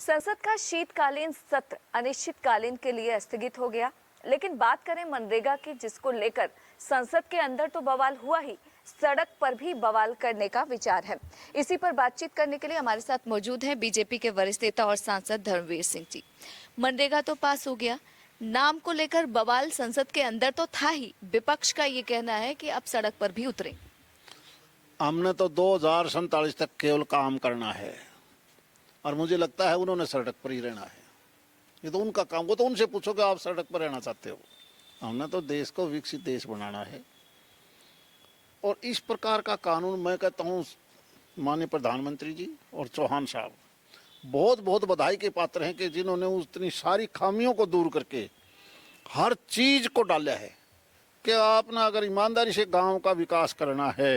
संसद का शीतकालीन सत्र अनिश्चितकालीन के लिए स्थगित हो गया। लेकिन बात करें मनरेगा की, जिसको लेकर संसद के अंदर तो बवाल हुआ ही, सड़क पर भी बवाल करने का विचार है। इसी पर बातचीत करने के लिए हमारे साथ मौजूद हैं बीजेपी के वरिष्ठ नेता और सांसद धर्मवीर सिंह जी। मनरेगा तो पास हो गया, नाम को लेकर बवाल संसद के अंदर तो था ही, विपक्ष का ये कहना है कि अब सड़क पर भी उतरे। हमने तो 2047 तक केवल काम करना है और मुझे लगता है उन्होंने सड़क पर ही रहना है। ये तो उनका काम, वो तो उनसे पूछो कि आप सड़क पर रहना चाहते हो। हमने तो देश को विकसित देश बनाना है और इस प्रकार का कानून, मैं कहता हूँ माननीय प्रधानमंत्री जी और चौहान साहब बहुत बहुत बधाई के पात्र हैं कि जिन्होंने उतनी सारी खामियों को दूर करके हर चीज को डाला है कि आपने अगर ईमानदारी से गांव का विकास करना है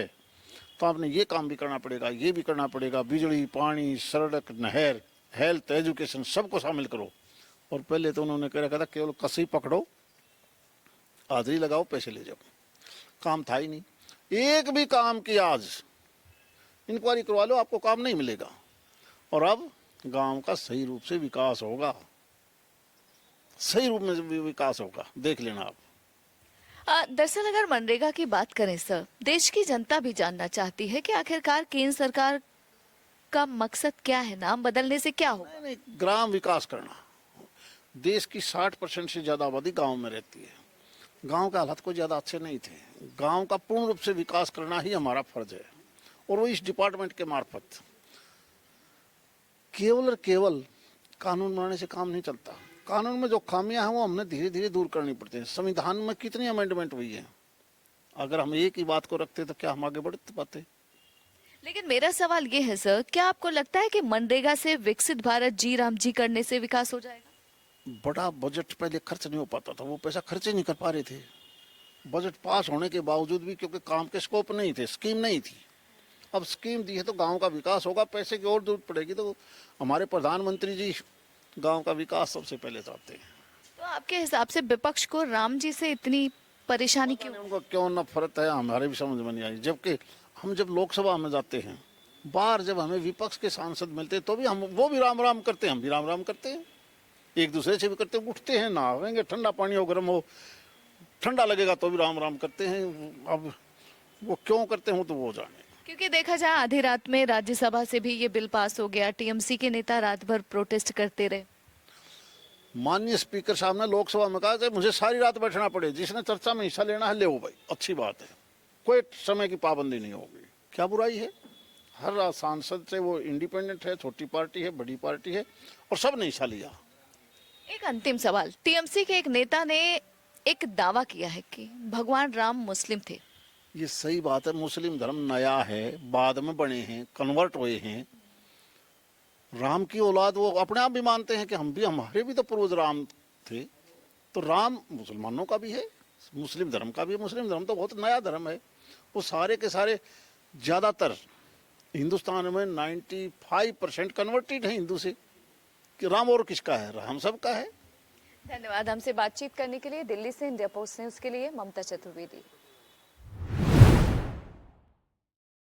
तो आपने ये काम भी करना पड़ेगा, ये भी करना पड़ेगा। बिजली, पानी, सड़क, नहर, हेल्थ, एजुकेशन सबको शामिल करो। और पहले तो उन्होंने कह रखा था केवल कसी पकड़ो, हाजिरी लगाओ, पैसे ले जाओ। काम था ही नहीं, एक भी काम की आज इंक्वायरी करवा लो, आपको काम नहीं मिलेगा। और अब गांव का सही रूप से विकास होगा, सही रूप में विकास होगा, देख लेना आप। दरअसल अगर मनरेगा की बात करें सर, देश की जनता भी जानना चाहती है कि आखिरकार केंद्र सरकार का मकसद क्या है, नाम बदलने से क्या होगा? नहीं, ग्राम विकास करना। देश की 60% से ज्यादा आबादी गांव में रहती है। गांव के हालात कोई ज्यादा अच्छे नहीं थे। गांव का पूर्ण रूप से विकास करना ही हमारा फर्ज है और वो इस डिपार्टमेंट के मार्फत। केवल और केवल कानून बनाने से काम नहीं चलता। कानून में जो खामियां हैं वो हमने धीरे धीरे दूर करनी पड़ती है। संविधान में कितनी अमेंडमेंट हुई है, अगर हम एक ही बात को रखते तो क्या हम आगे बढ़ पाते? लेकिन मेरा सवाल ये है सर, क्या आपको लगता है कि मनरेगा से विकसित भारत जी राम जी करने से विकास हो जाएगा? बड़ा बजट पहले खर्च नहीं हो पाता था, वो पैसा खर्च ही नहीं कर पा रहे थे। बजट पास होने के बावजूद भी, क्योंकि काम के स्कोप नहीं थे, स्कीम नहीं थी। अब स्कीम दी है तो गांव का विकास होगा, पैसे की और जरूरत पड़ेगी। तो हमारे प्रधानमंत्री जी गांव का विकास सबसे पहले चाहते हैं। तो आपके हिसाब से विपक्ष को राम जी से इतनी परेशानी क्यों? उनको क्यों नफरत है, हमारे भी समझ में नहीं आई। जबकि हम जब लोकसभा में जाते हैं, बाहर जब हमें विपक्ष के सांसद मिलते हैं तो भी हम, वो भी राम राम करते हैं, हम भी राम राम करते हैं, एक दूसरे से भी करते हैं। उठते हैं, नहाएंगे, ठंडा पानी हो, गर्म हो, ठंडा लगेगा तो भी राम राम करते हैं। अब वो क्यों करते हैं तो वो जाने। क्योंकि देखा जाए आधी रात में राज्यसभा से भी ये बिल पास हो गया, टीएमसी के नेता रात भर प्रोटेस्ट करते रहे। माननीय स्पीकर साहब ने लोकसभा में कहा कि मुझे सारी रात बैठना पड़े, जिसने चर्चा में हिस्सा लेना है ले भाई, अच्छी बात है, कोई समय की पाबंदी नहीं होगी। क्या बुराई है? हर सांसद से, वो इंडिपेंडेंट है, छोटी पार्टी है, बड़ी पार्टी है, और सब ने हिस्सा लिया। एक अंतिम सवाल, टीएमसी के एक नेता ने एक दावा किया है कि भगवान राम मुस्लिम थे। ये सही बात है, मुस्लिम धर्म नया है, बाद में बने हैं, कन्वर्ट हुए हैं। राम की औलाद वो अपने आप भी मानते हैं कि हम भी, हमारे भी तो पूर्वज राम थे। तो राम मुसलमानों का भी है, मुस्लिम धर्म का भी है। मुस्लिम धर्म तो बहुत नया धर्म है। वो सारे के सारे, ज्यादातर हिंदुस्तान में 95% कन्वर्टेड है हिंदू से। कि राम और किसका है? राम सबका है। धन्यवाद हमसे बातचीत करने के लिए। दिल्ली से इंडिया पोस्ट न्यूज के लिए ममता चतुर्वेदी।